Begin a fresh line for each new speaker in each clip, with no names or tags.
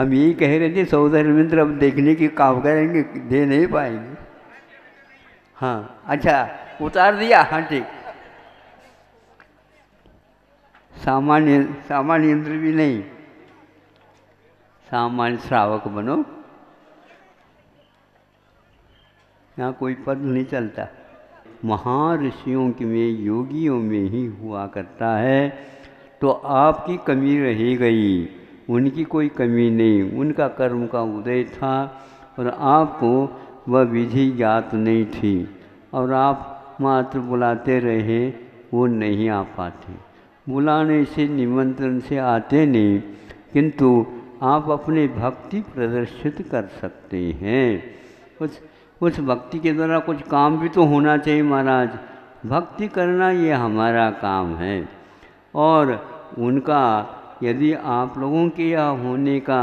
हम यही कह रहे थे सौदर रविंद्र अब देखने की काम करेंगे, दे नहीं पाएंगे। हाँ अच्छा, उतार दिया, हाँ ठीक। सामान्य सामान्य इंद्र भी नहीं, सामान्य श्रावक बनो। यहाँ कोई पद नहीं चलता। महाऋषियों के में, योगियों में ही हुआ करता है। तो आपकी कमी रही गई, उनकी कोई कमी नहीं। उनका कर्म का उदय था और आपको वह विधि ज्ञात नहीं थी, और आप मात्र बुलाते रहे, वो नहीं आ पाते। बुलाने से, निमंत्रण से आते नहीं, किंतु आप अपने भक्ति प्रदर्शित कर सकते हैं। उस भक्ति के द्वारा कुछ काम भी तो होना चाहिए महाराज। भक्ति करना ये हमारा काम है, और उनका यदि आप लोगों के यहाँ होने का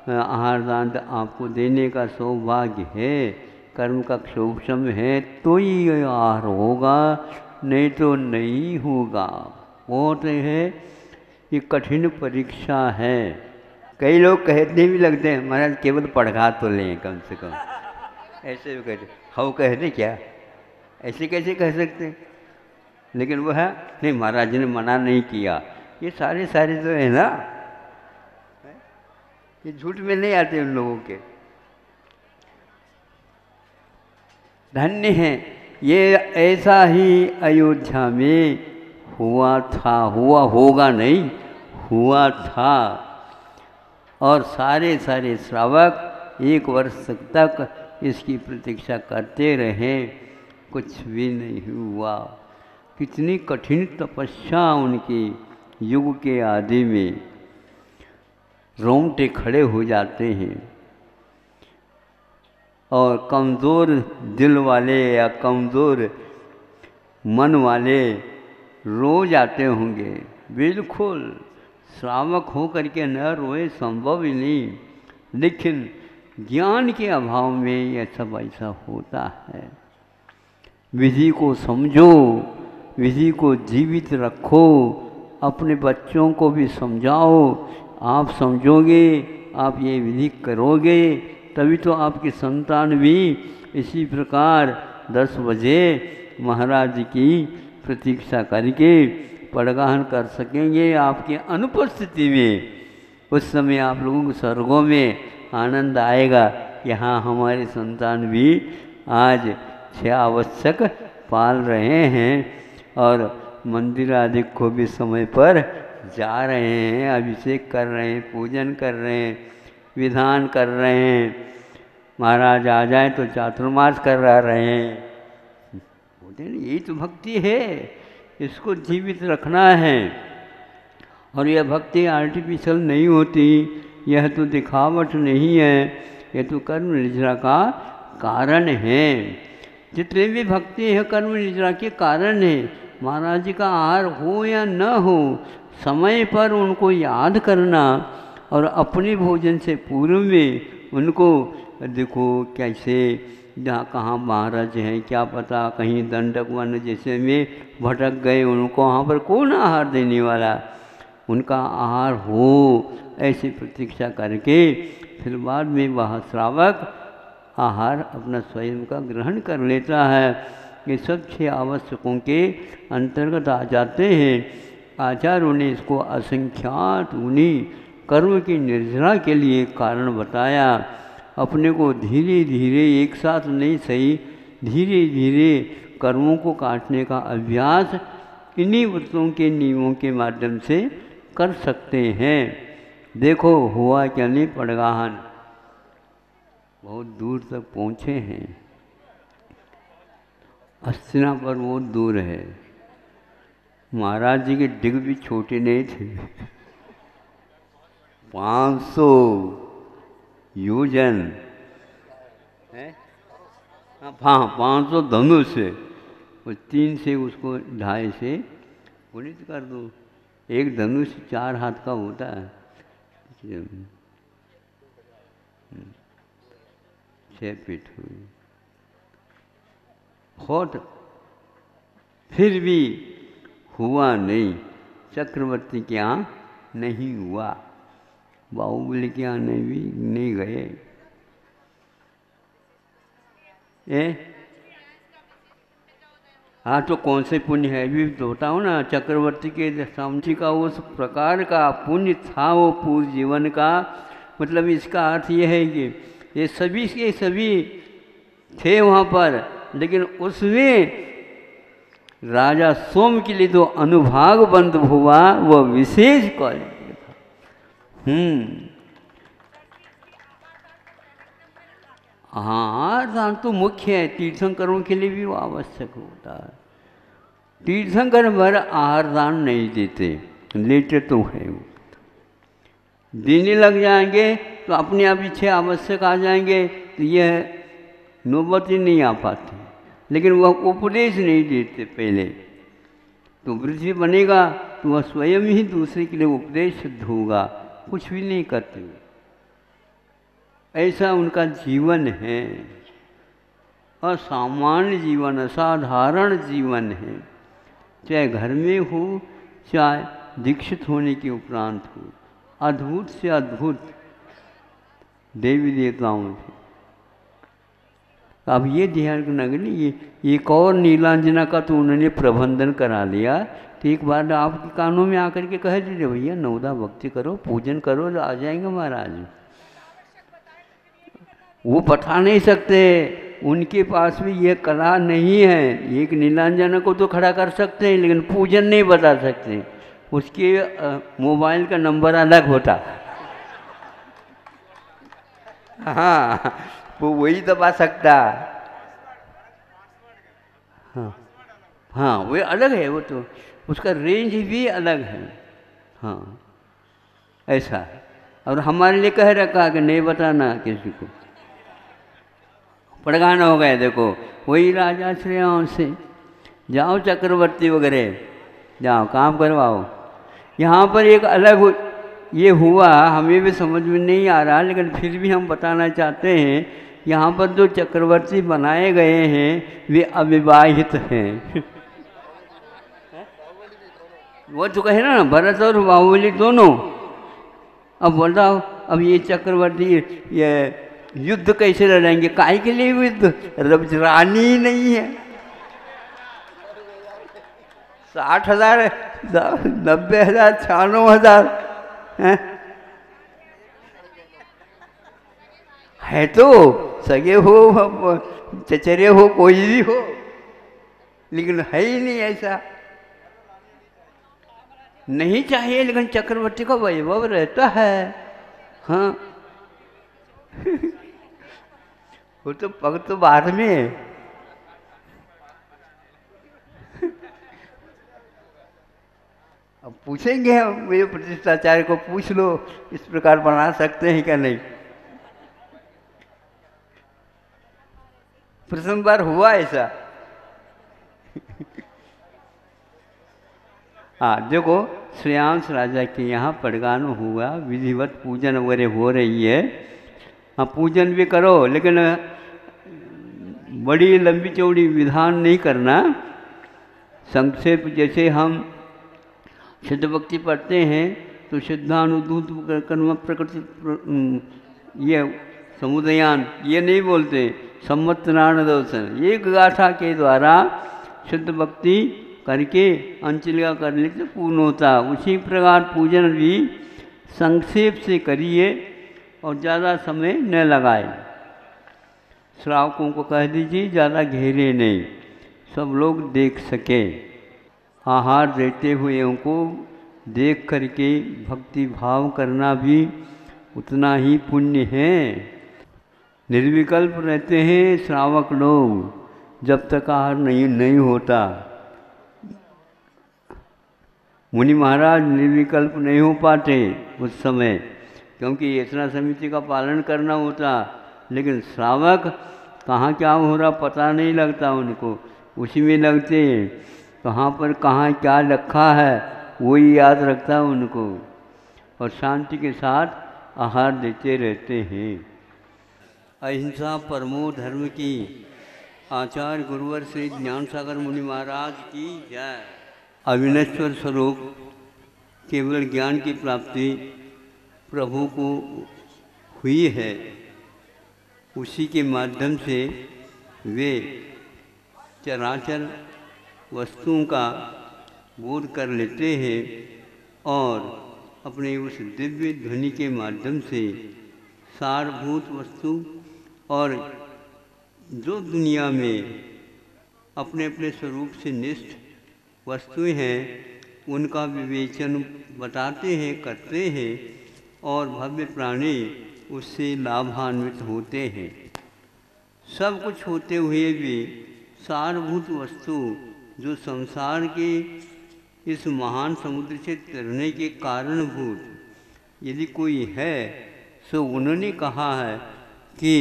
आहार दान आपको देने का सौभाग्य है, कर्म का शुभ समय है, तो ही आहार होगा, नहीं तो नहीं होगा। बहुत है, ये कठिन परीक्षा है। कई लोग कहते भी लगते हैं महाराज केवल पढ़ा तो लें कम से कम, ऐसे भी कहते, हाँ कहते क्या, ऐसे कैसे कह सकते। लेकिन वह है नहीं, महाराज जी ने मना नहीं किया। ये सारे जो है ना, ये झूठ में नहीं आते उन लोगों के। धन्य है ये, ऐसा ही अयोध्या में हुआ था, हुआ होगा नहीं, हुआ था। और सारे श्रावक 1 वर्ष तक इसकी प्रतीक्षा करते रहे, कुछ भी नहीं हुआ। कितनी कठिन तपस्या उनकी, युग के आदि में रोंगटे खड़े हो जाते हैं। और कमज़ोर दिल वाले या कमज़ोर मन वाले रो जाते होंगे। बिल्कुल, श्रावक हो करके न रोए संभव ही नहीं, लेकिन ज्ञान के अभाव में यह सब ऐसा होता है। विधि को समझो, विधि को जीवित रखो, अपने बच्चों को भी समझाओ। आप समझोगे, आप ये विधि करोगे, तभी तो आपकी संतान भी इसी प्रकार 10 बजे महाराज की प्रतीक्षा करके पड़गाहन कर सकेंगे आपकी अनुपस्थिति में। उस समय आप लोगों को स्वर्गों में आनंद आएगा कि हाँ, हमारी संतान भी आज 6 आवश्यक पाल रहे हैं और मंदिर आदि को भी समय पर जा रहे हैं, अभिषेक कर रहे हैं, पूजन कर रहे हैं, विधान कर रहे हैं। महाराज आ जाए तो चातुर्मास कर रहे हैं। बोलते हैं यही तो भक्ति है, इसको जीवित रखना है। और यह भक्ति आर्टिफिशियल नहीं होती, यह तो दिखावट नहीं है, यह तो कर्म निद्रा का कारण है। जितने भी भक्ति है कर्म निद्रा के कारण है। महाराज जी का आहार हो या न हो, समय पर उनको याद करना और अपने भोजन से पूर्व में उनको देखो कैसे जहाँ कहाँ महाराज हैं, क्या पता कहीं दंडक वन जैसे में भटक गए, उनको वहाँ पर कौन आहार देने वाला। उनका आहार हो ऐसी प्रतीक्षा करके फिर बाद में वह श्रावक आहार अपना स्वयं का ग्रहण कर लेता है। ये सब 6 आवश्यकों के अंतर्गत आ जाते हैं। आचार्यों ने इसको असंख्यात उन्हीं कर्म की निर्जरा के लिए कारण बताया। अपने को धीरे धीरे, एक साथ नहीं सही, धीरे धीरे कर्मों को काटने का अभ्यास इन्हीं व्रतों के नियमों के माध्यम से कर सकते हैं। देखो हुआ क्या नहीं, पड़गाहन बहुत दूर तक पहुँचे हैं। हस्तिनापुर बहुत दूर है। महाराज जी के डिग भी छोटे नहीं थे। 500 योजन है, हाँ 500 धनुष है। वो 3 से उसको 2.5 से गुणित कर दो। एक धनुष 4 हाथ का होता है, 6 फीट हुई। बहुत फिर भी हुआ नहीं, चक्रवर्ती के यहाँ नहीं हुआ। बाहुबली के यहाँ नहीं गए। हाँ, तो कौन से पुण्य है भी तो बताओ ना। चक्रवर्ती के सामची का उस प्रकार का पुण्य था वो पूर्व जीवन का। मतलब इसका अर्थ ये है कि ये सभी के सभी थे वहाँ पर, लेकिन उसमें राजा सोम के लिए तो अनुभाग बंद हुआ, वह विशेष क्वालिटी था। हाँ, दान तो मुख्य है, तीर्थंकरों के लिए भी वो आवश्यक होता है। तीर्थंकर भर आहार दान नहीं देते, लेते तो है वो। देने लग जाएंगे तो अपने आप इच्छे आवश्यक आ जाएंगे, तो यह नौबत ही नहीं आ पाती। लेकिन वह उपदेश नहीं देते पहले, तो पृथ्वी बनेगा तो वह स्वयं ही दूसरे के लिए उपदेश सिद्ध होगा, कुछ भी नहीं करते। ऐसा उनका जीवन है, असामान्य जीवन, असाधारण जीवन है। चाहे घर में हो, चाहे दीक्षित होने के उपरांत हो, अद्भुत से अद्भुत देवी देवताओं से। अब ये ध्यान रखना कि ये एक और नीलांजना का तो उन्होंने प्रबंधन करा लिया। तो एक बार आपके कानों में आकर के कह दीजिए, भैया नवदा भक्ति करो, पूजन करो, तो आ जाएंगे महाराज। वो बता नहीं सकते, उनके पास भी ये कला नहीं है। एक नीलांजना को तो खड़ा कर सकते हैं, लेकिन पूजन नहीं बता सकते। उसके मोबाइल का नंबर अलग होता। हाँ, वो वही दबा सकता। हाँ, वो अलग है, वो तो उसका रेंज भी अलग है। हाँ, ऐसा है। और हमारे लिए कह रखा कि नहीं बताना किसी को। पड़गाना हो गए, देखो वही राजा श्रेयांश से जाओ, चक्रवर्ती वगैरह जाओ, काम करवाओ। यहाँ पर एक अलग ये हुआ, हमें भी समझ में नहीं आ रहा, लेकिन फिर भी हम बताना चाहते हैं। यहाँ पर जो चक्रवर्ती बनाए गए हैं वे अविवाहित हैं। वो तो कहे ना, भरत और बाहुबली दोनों। अब बताओ, अब ये चक्रवर्ती ये युद्ध कैसे लड़ेंगे? काहे के लिए युद्ध? रानी ही नहीं है। 60,000, 90,000, 96,000 है तो सगे हो, चचेरे हो, कोई भी हो, लेकिन है ही नहीं ऐसा। नहीं चाहिए, लेकिन चक्रवर्ती का वैभव रहता है। हाँ वो तो पग तो बाद में। अब पूछेंगे हम, मेरे प्रतिष्ठाचार्य को पूछ लो, इस प्रकार बना सकते हैं क्या? नहीं, प्रथम बार हुआ ऐसा। हाँ, देखो श्रेयांश राजा के यहाँ पड़गानो हुआ, विधिवत पूजन वगैरह हो रही है। हाँ, पूजन भी करो, लेकिन बड़ी लंबी चौड़ी विधान नहीं करना। संक्षेप, जैसे हम सिद्ध भक्ति पढ़ते हैं तो सिद्धानुदूत कर्म प्रकृति ये समुदयान ये नहीं बोलते, सम्मतनारायण दर्शन एक गाथा के द्वारा शुद्ध भक्ति करके अंचलिका करने से पूर्ण होता। उसी प्रकार पूजन भी संक्षेप से करिए और ज़्यादा समय न लगाए। श्रावकों को कह दीजिए ज़्यादा घेरे नहीं, सब लोग देख सके। आहार देते हुए उनको देख करके भक्ति भाव करना भी उतना ही पुण्य है। निर्विकल्प रहते हैं श्रावक लोग जब तक आहार नहीं होता। मुनि महाराज निर्विकल्प नहीं हो पाते उस समय, क्योंकि याचना समिति का पालन करना होता। लेकिन श्रावक कहाँ क्या हो रहा पता नहीं लगता उनको, उसी में लगते हैं। कहाँ पर कहाँ क्या रखा है वही याद रखता उनको, और शांति के साथ आहार देते रहते हैं। अहिंसा परमो धर्म की आचार्य गुरुवर श्री ज्ञान सागर मुनि महाराज की जय। अविनश्वर स्वरूप केवल ज्ञान की प्राप्ति प्रभु को हुई है, उसी के माध्यम से वे चराचर वस्तुओं का बोध कर लेते हैं और अपने उस दिव्य ध्वनि के माध्यम से सारभूत वस्तु और जो दुनिया में अपने अपने स्वरूप से निष्ठ वस्तुएं हैं उनका विवेचन बताते हैं, करते हैं और भव्य प्राणी उससे लाभान्वित होते हैं। सब कुछ होते हुए भी सारभूत वस्तु जो संसार के इस महान समुद्र से तैरने के कारणभूत यदि कोई है तो उन्होंने कहा है कि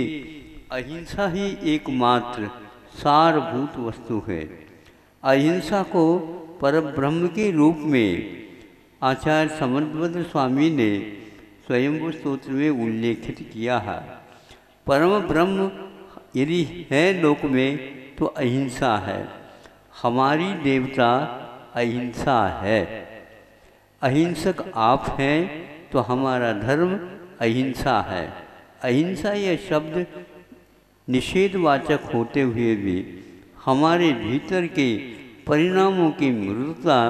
अहिंसा ही एकमात्र सारभूत वस्तु है। अहिंसा को परब्रह्म के रूप में आचार्य समर्थभद्र स्वामी ने स्वयंभू स्तोत्र में उल्लेखित किया है। परम ब्रह्म यदि है लोक में तो अहिंसा है। हमारी देवता अहिंसा है। अहिंसक आप हैं तो हमारा धर्म अहिंसा है। अहिंसा यह शब्द निषेधवाचक होते हुए भी हमारे भीतर के परिणामों की मृदुता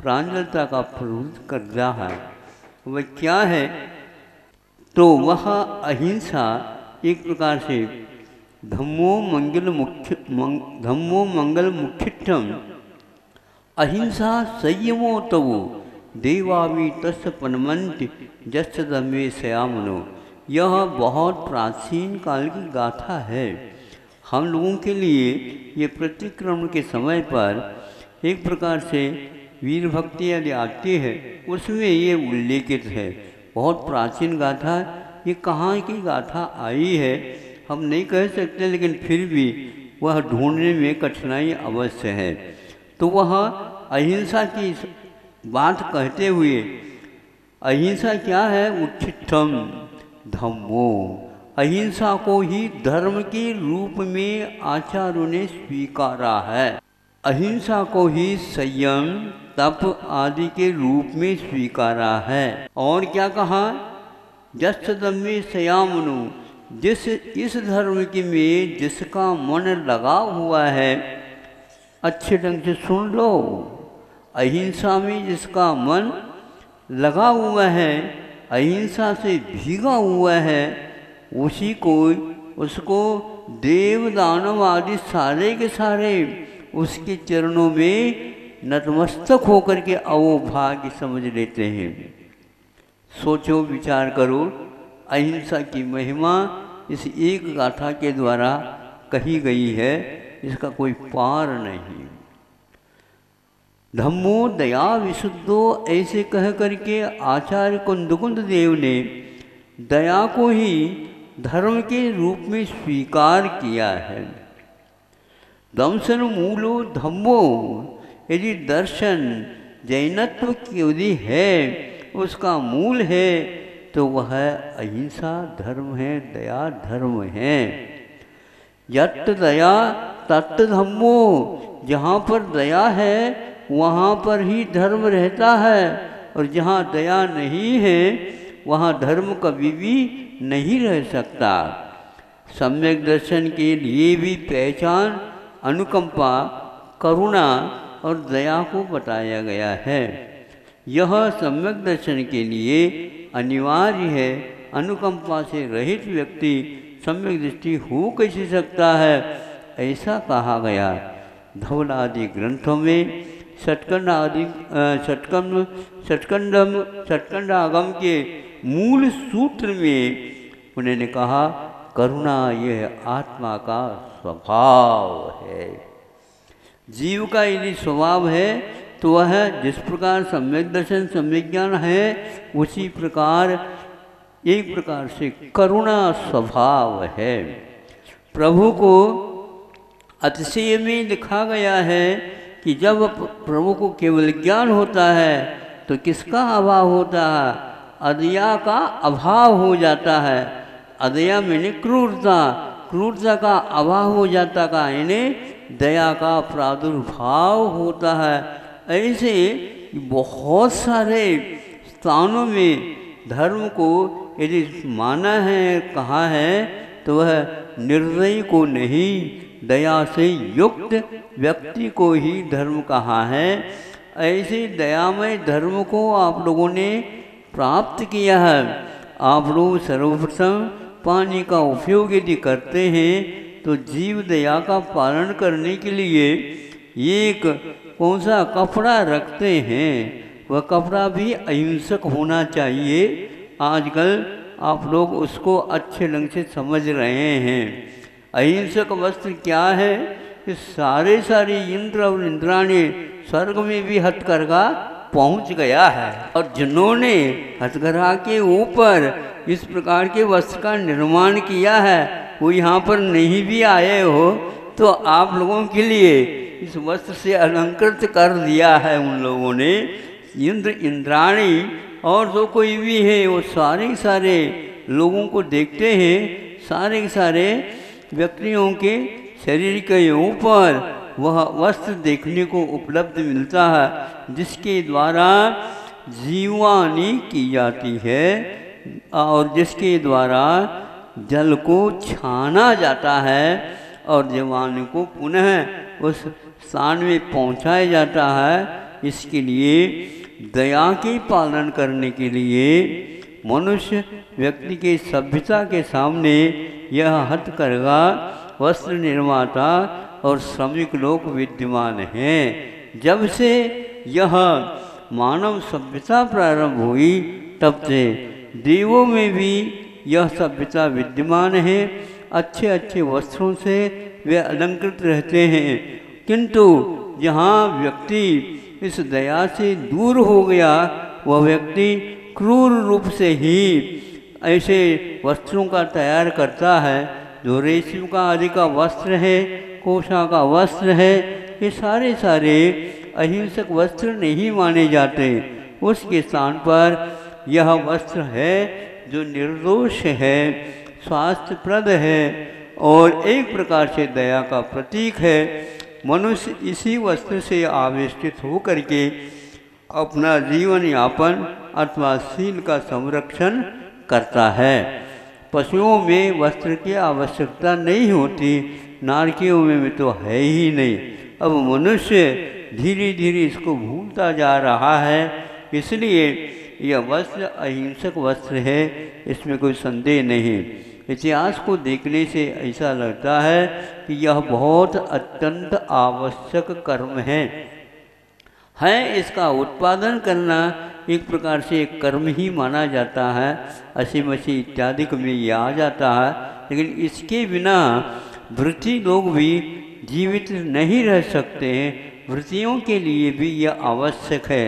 प्रांजलता का प्रबोध करता है। वह क्या है? तो वह अहिंसा एक प्रकार से धम्मो मंगल मुख्यम अहिंसा संयमो तवो देवावी तस् पनमंत जस्त धम्मे श्यामनो। यह बहुत प्राचीन काल की गाथा है। हम लोगों के लिए ये प्रतिक्रमण के समय पर एक प्रकार से वीर भक्ति यदि आती है उसमें ये उल्लेखित है। बहुत प्राचीन गाथा, ये कहाँ की गाथा आई है हम नहीं कह सकते, लेकिन फिर भी वह ढूंढने में कठिनाई अवश्य है। तो वह अहिंसा की बात कहते हुए, अहिंसा क्या है? उच्छिष्टम धम्मो। अहिंसा को ही धर्म के रूप में आचार्यों ने स्वीकारा है। अहिंसा को ही संयम तप आदि के रूप में स्वीकारा है। और क्या कहा? जस्त धम्मे श्यामनो। जिस इस धर्म के में जिसका मन लगा हुआ है, अच्छे ढंग से सुन लो, अहिंसा में जिसका मन लगा हुआ है, अहिंसा से भीगा हुआ है, उसी को उसको देव दानव आदि सारे के सारे उसके चरणों में नतमस्तक होकर के अवभाग्य समझ लेते हैं। सोचो, विचार करो, अहिंसा की महिमा इस एक गाथा के द्वारा कही गई है, इसका कोई पार नहीं। धम्मो दया विशुद्धो, ऐसे कह करके आचार्य कुंदकुंद देव ने दया को ही धर्म के रूप में स्वीकार किया है। दंशन मूलो धम्मो, यदि दर्शन जैनत्व यदि है उसका मूल है तो वह अहिंसा धर्म है, दया धर्म है। यत् दया तत् धम्मो, जहाँ पर दया है वहाँ पर ही धर्म रहता है, और जहाँ दया नहीं है वहाँ धर्म कभी भी नहीं रह सकता। सम्यक दर्शन के लिए भी पहचान अनुकंपा, करुणा और दया को बताया गया है। यह सम्यक दर्शन के लिए अनिवार्य है। अनुकंपा से रहित व्यक्ति सम्यक दृष्टि हो कैसे सकता है, ऐसा कहा गया। धवल आदि ग्रंथों में षटकंडागम के मूल सूत्र में उन्होंने कहा, करुणा यह आत्मा का स्वभाव है। जीव का यदि स्वभाव है तो वह जिस प्रकार सम्यक दर्शन सम्यक ज्ञान है, उसी प्रकार एक प्रकार से करुणा स्वभाव है। प्रभु को अतिशय में लिखा गया है कि जब प्रभु को केवल ज्ञान होता है तो किसका अभाव होता है? अदया का अभाव हो जाता है। अदया मैंने क्रूरता, क्रूरता का अभाव हो जाता का इन्हें दया का प्रादुर्भाव होता है। ऐसे बहुत सारे स्थानों में धर्म को यदि माना है, कहा है, तो वह निर्दयी को नहीं, दया से युक्त व्यक्ति को ही धर्म कहा है। ऐसे दयामय धर्म को आप लोगों ने प्राप्त किया है। आप लोग सर्वप्रथम पानी का उपयोग यदि करते हैं तो जीव दया का पालन करने के लिए एक कौन सा कपड़ा रखते हैं, वह कपड़ा भी अहिंसक होना चाहिए। आजकल आप लोग उसको अच्छे ढंग से समझ रहे हैं। अहिंसक वस्त्र क्या है कि सारे इंद्र और इंद्राणी स्वर्ग में भी हथकरघा पहुंच गया है, और जिन्होंने हथकरघा के ऊपर इस प्रकार के वस्त्र का निर्माण किया है वो यहाँ पर नहीं भी आए हो तो आप लोगों के लिए इस वस्त्र से अलंकृत कर दिया है उन लोगों ने। इंद्र इंद्राणी और जो कोई भी है वो सारे लोगों को देखते हैं, सारे व्यक्तियों के शरीर के ऊपर वह वस्त्र देखने को उपलब्ध मिलता है, जिसके द्वारा जीवानी की जाती है और जिसके द्वारा जल को छाना जाता है और जीवाणु को पुनः उस स्थान में पहुंचाया जाता है। इसके लिए दया के पालन करने के लिए मनुष्य व्यक्ति के सभ्यता के सामने यह हथकरघा वस्त्र निर्माता और श्रमिक लोग विद्यमान हैं। जब से यह मानव सभ्यता प्रारंभ हुई तब से देवों में भी यह सभ्यता विद्यमान है। अच्छे वस्त्रों से वे अलंकृत रहते हैं, किंतु जहाँ व्यक्ति इस दया से दूर हो गया वह व्यक्ति क्रूर रूप से ही ऐसे वस्त्रों का तैयार करता है। जो रेशम का आदि का वस्त्र है, कोशा का वस्त्र है, ये सारे अहिंसक वस्त्र नहीं माने जाते। उसके स्थान पर यह वस्त्र है जो निर्दोष है, स्वास्थ्यप्रद है और एक प्रकार से दया का प्रतीक है। मनुष्य इसी वस्त्र से आवेष्टित होकर के अपना जीवन यापन अथवा शील का संरक्षण करता है। पशुओं में वस्त्र की आवश्यकता नहीं होती, नारकियों में तो है ही नहीं। अब मनुष्य धीरे धीरे इसको भूलता जा रहा है, इसलिए यह वस्त्र अहिंसक वस्त्र है, इसमें कोई संदेह नहीं। इतिहास को देखने से ऐसा लगता है कि यह बहुत अत्यंत आवश्यक कर्म है। इसका उत्पादन करना एक प्रकार से एक कर्म ही माना जाता है। असी मसी इत्यादि में ये आ जाता है, लेकिन इसके बिना वृत्ति लोग भी जीवित नहीं रह सकते हैं। वृत्तियों के लिए भी यह आवश्यक है।